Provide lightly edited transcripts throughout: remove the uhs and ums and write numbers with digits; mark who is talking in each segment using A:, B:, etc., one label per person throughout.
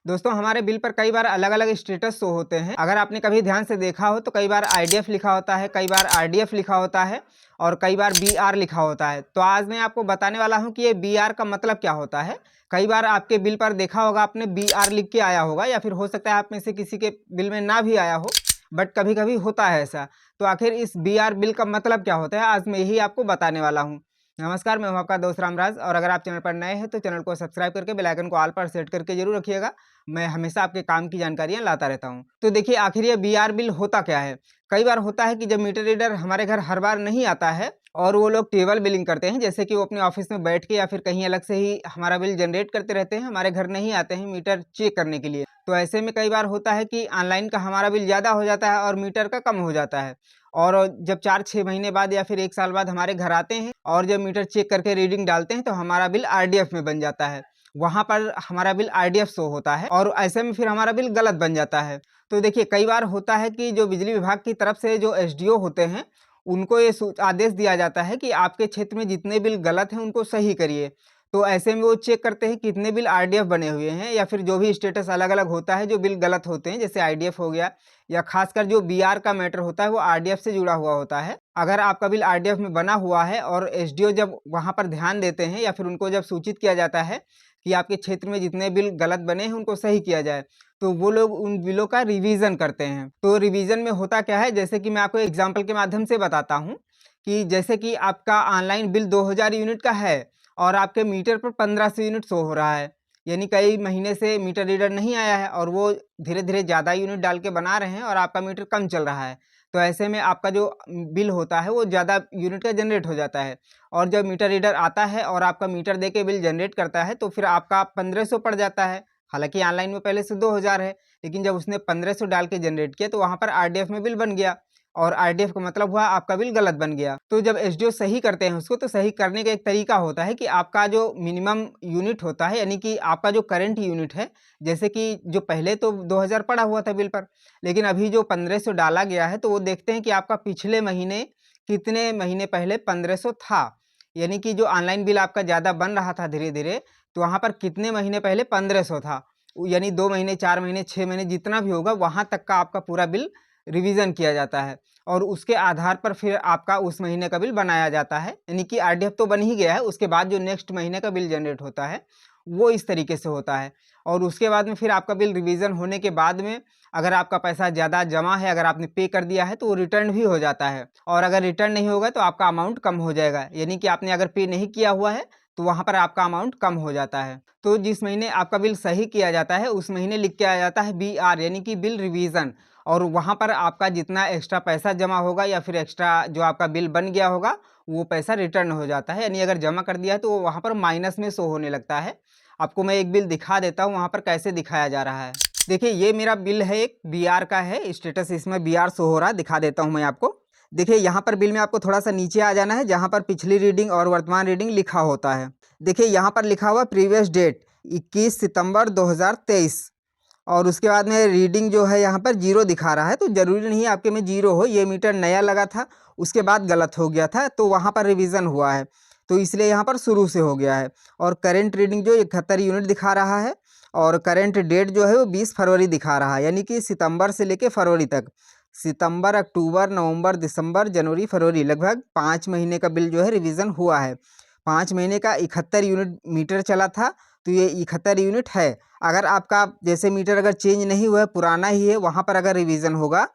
A: दोस्तों हमारे बिल पर कई बार अलग अलग स्टेटस शो होते हैं। अगर आपने कभी ध्यान से देखा हो तो कई बार आईडीएफ लिखा होता है, कई बार आरडीएफ लिखा होता है और कई बार बीआर लिखा होता है। तो आज मैं आपको बताने वाला हूं कि ये बीआर का मतलब क्या होता है। कई बार आपके बिल पर देखा होगा आपने बीआर लिख के आया होगा, या फिर हो सकता है आप में से किसी के बिल में ना भी आया हो, बट कभी कभी होता है ऐसा। तो आखिर इस बीआर बिल का मतलब क्या होता है, आज मैं यही आपको बताने वाला हूँ। नमस्कार, मैं हूं आपका दोस्त रामराज, और अगर आप चैनल पर नए हैं तो चैनल को सब्सक्राइब करके बेल आइकन को ऑल पर सेट करके जरूर रखिएगा। मैं हमेशा आपके काम की जानकारियां लाता रहता हूं। तो देखिए आखिर ये बीआर बिल होता क्या है। कई बार होता है कि जब मीटर रीडर हमारे घर हर बार नहीं आता है और वो लोग टेबल बिलिंग करते हैं, जैसे कि वो अपने ऑफिस में बैठ के या फिर कहीं अलग से ही हमारा बिल जनरेट करते रहते हैं, हमारे घर नहीं आते हैं मीटर चेक करने के लिए। तो ऐसे में कई बार होता है कि ऑनलाइन का हमारा बिल ज़्यादा हो जाता है और मीटर का कम हो जाता है। और जब 4-6 महीने बाद या फिर 1 साल बाद हमारे घर आते हैं और जब मीटर चेक करके रीडिंग डालते हैं तो हमारा बिल आरडीएफ में बन जाता है। वहाँ पर हमारा बिल आरडीएफ शो होता है और ऐसे में फिर हमारा बिल गलत बन जाता है। तो देखिए कई बार होता है कि जो बिजली विभाग की तरफ से जो एसडीओ होते हैं, उनको ये आदेश दिया जाता है कि आपके क्षेत्र में जितने बिल गलत हैं उनको सही करिए। तो ऐसे में वो चेक करते हैं कितने बिल आरडीएफ बने हुए हैं, या फिर जो भी स्टेटस अलग अलग होता है जो बिल गलत होते हैं, जैसे आईडीएफ हो गया, या खासकर जो बीआर का मैटर होता है वो आरडीएफ से जुड़ा हुआ होता है। अगर आपका बिल आरडीएफ में बना हुआ है और एसडीओ जब वहां पर ध्यान देते हैं या फिर उनको जब सूचित किया जाता है कि आपके क्षेत्र में जितने बिल गलत बने हैं उनको सही किया जाए, तो वो लोग उन बिलों का रिवीजन करते हैं। तो रिवीजन में होता क्या है, जैसे कि मैं आपको एग्जाम्पल के माध्यम से बताता हूँ कि जैसे कि आपका ऑनलाइन बिल 2000 यूनिट का है और आपके मीटर पर 1500 यूनिट शो हो रहा है, यानी कई महीने से मीटर रीडर नहीं आया है और वो धीरे धीरे ज़्यादा यूनिट डाल के बना रहे हैं और आपका मीटर कम चल रहा है। तो ऐसे में आपका जो बिल होता है वो ज़्यादा यूनिट का जनरेट हो जाता है। और जब मीटर रीडर आता है और आपका मीटर दे के बिल जनरेट करता है तो फिर आपका 1500 पड़ जाता है। हालांकि ऑनलाइन में पहले से 2000 है, लेकिन जब उसने 1500 डाल के जनरेट किया तो वहाँ पर आरडीएफ में बिल बन गया और आरडीएफ का मतलब हुआ आपका बिल गलत बन गया। तो जब एसडीओ सही करते हैं उसको, तो सही करने का एक तरीका होता है कि आपका जो मिनिमम यूनिट होता है, यानी कि आपका जो करंट यूनिट है, जैसे कि जो पहले तो 2000 पड़ा हुआ था बिल पर, लेकिन अभी जो 1500 डाला गया है तो वो देखते हैं कि आपका पिछले महीने कितने महीने पहले 1500 था। यानी कि जो ऑनलाइन बिल आपका ज़्यादा बन रहा था धीरे धीरे, तो वहाँ पर कितने महीने पहले 1500 था। यानी 2 महीने, 4 महीने, 6 महीने जितना भी होगा वहाँ तक का आपका पूरा बिल रिवीजन किया जाता है और उसके आधार पर फिर आपका उस महीने का बिल बनाया जाता है। यानी कि आरडीएफ तो बन ही गया है, उसके बाद जो नेक्स्ट महीने का बिल जनरेट होता है वो इस तरीके से होता है। और उसके बाद में फिर आपका बिल रिवीजन होने के बाद में अगर आपका पैसा ज़्यादा जमा है, अगर आपने पे कर दिया है तो वो रिटर्न भी हो जाता है, और अगर रिटर्न नहीं होगा तो आपका अमाउंट कम हो जाएगा। यानी कि आपने अगर पे नहीं किया हुआ है तो वहाँ पर आपका अमाउंट कम हो जाता है। तो जिस महीने आपका बिल सही किया जाता है उस महीने लिख के आ जाता है बीआर, यानी कि बिल रिवीजन, और वहाँ पर आपका जितना एक्स्ट्रा पैसा जमा होगा या फिर एक्स्ट्रा जो आपका बिल बन गया होगा वो पैसा रिटर्न हो जाता है। यानी अगर जमा कर दिया है तो वो वहाँ पर माइनस में शो होने लगता है। आपको मैं एक बिल दिखा देता हूँ वहाँ पर कैसे दिखाया जा रहा है। देखिए ये मेरा बिल है, एक बीआर का है, स्टेटस इसमें बीआर शो हो रहा है, दिखा देता हूँ मैं आपको। देखिए यहाँ पर बिल में आपको थोड़ा सा नीचे आ जाना है जहाँ पर पिछली रीडिंग और वर्तमान रीडिंग लिखा होता है। देखिए यहाँ पर लिखा हुआ प्रीवियस डेट 21 सितंबर 2023, और उसके बाद में रीडिंग जो है यहाँ पर जीरो दिखा रहा है। तो ज़रूरी नहीं है आपके में जीरो हो, ये मीटर नया लगा था उसके बाद गलत हो गया था तो वहाँ पर रिवीजन हुआ है, तो इसलिए यहाँ पर शुरू से हो गया है। और करेंट रीडिंग जो 71 यूनिट दिखा रहा है, और करेंट डेट जो है वो 20 फरवरी दिखा रहा है, यानी कि सितंबर से लेके फरवरी तक, सितंबर, अक्टूबर, नवंबर, दिसंबर, जनवरी, फरवरी, लगभग 5 महीने का बिल जो है रिवीजन हुआ है। 5 महीने का 71 यूनिट मीटर चला था, तो ये 71 यूनिट है। अगर आपका जैसे मीटर अगर चेंज नहीं हुआ है, पुराना ही है, वहाँ पर अगर रिवीजन होगा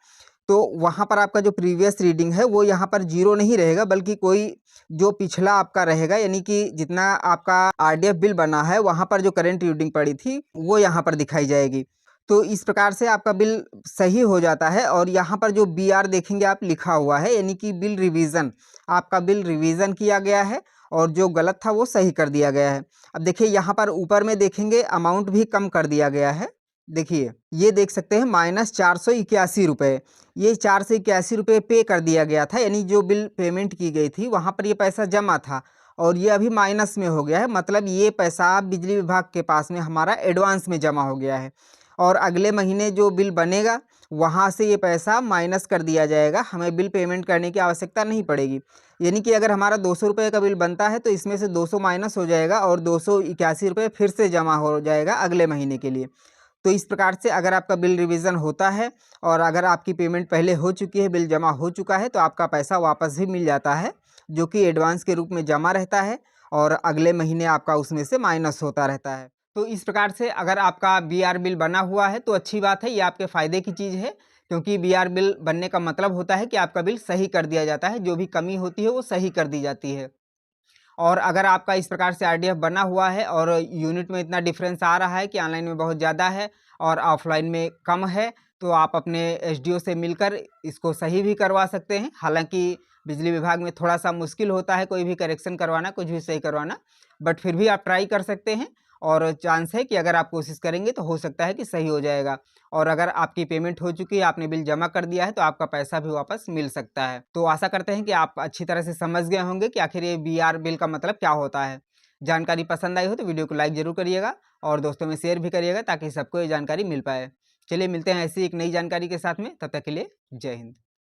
A: तो वहाँ पर आपका जो प्रीवियस रीडिंग है वो यहाँ पर जीरो नहीं रहेगा, बल्कि कोई जो पिछला आपका रहेगा, यानी कि जितना आपका आरडीएफ बिल बना है वहाँ पर जो करंट रीडिंग पड़ी थी वो यहाँ पर दिखाई जाएगी। तो इस प्रकार से आपका बिल सही हो जाता है। और यहाँ पर जो बीआर देखेंगे आप लिखा हुआ है, यानी कि बिल रिवीजन, आपका बिल रिवीजन किया गया है और जो गलत था वो सही कर दिया गया है। अब देखिए यहाँ पर ऊपर में देखेंगे अमाउंट भी कम कर दिया गया है। देखिए ये देख सकते हैं -481 रुपये, ये 481 रुपये पे कर दिया गया था, यानी जो बिल पेमेंट की गई थी वहाँ पर ये पैसा जमा था और ये अभी माइनस में हो गया है। मतलब ये पैसा बिजली विभाग के पास में हमारा एडवांस में जमा हो गया है, और अगले महीने जो बिल बनेगा वहाँ से ये पैसा माइनस कर दिया जाएगा, हमें बिल पेमेंट करने की आवश्यकता नहीं पड़ेगी। यानी कि अगर हमारा 200 रुपये का बिल बनता है तो इसमें से 200 माइनस हो जाएगा और 281 रुपये फिर से जमा हो जाएगा अगले महीने के लिए। तो इस प्रकार से अगर आपका बिल रिवीजन होता है और अगर आपकी पेमेंट पहले हो चुकी है, बिल जमा हो चुका है, तो आपका पैसा वापस भी मिल जाता है, जो कि एडवांस के रूप में जमा रहता है और अगले महीने आपका उसमें से माइनस होता रहता है। तो इस प्रकार से अगर आपका बीआर बिल बना हुआ है तो अच्छी बात है, ये आपके फ़ायदे की चीज़ है, क्योंकि बीआर बिल बनने का मतलब होता है कि आपका बिल सही कर दिया जाता है, जो भी कमी होती है वो सही कर दी जाती है। और अगर आपका इस प्रकार से आरडीएफ बना हुआ है और यूनिट में इतना डिफरेंस आ रहा है कि ऑनलाइन में बहुत ज़्यादा है और ऑफलाइन में कम है, तो आप अपने एसडीओ से मिलकर इसको सही भी करवा सकते हैं। हालांकि बिजली विभाग में थोड़ा सा मुश्किल होता है कोई भी करेक्शन करवाना, कुछ भी सही करवाना, बट फिर भी आप ट्राई कर सकते हैं और चांस है कि अगर आप कोशिश करेंगे तो हो सकता है कि सही हो जाएगा। और अगर आपकी पेमेंट हो चुकी है, आपने बिल जमा कर दिया है, तो आपका पैसा भी वापस मिल सकता है। तो आशा करते हैं कि आप अच्छी तरह से समझ गए होंगे कि आखिर ये बीआर बिल का मतलब क्या होता है। जानकारी पसंद आई हो तो वीडियो को लाइक ज़रूर करिएगा और दोस्तों में शेयर भी करिएगा ताकि सबको ये जानकारी मिल पाए। चलिए मिलते हैं ऐसी एक नई जानकारी के साथ में, तब तक के लिए जय हिंद।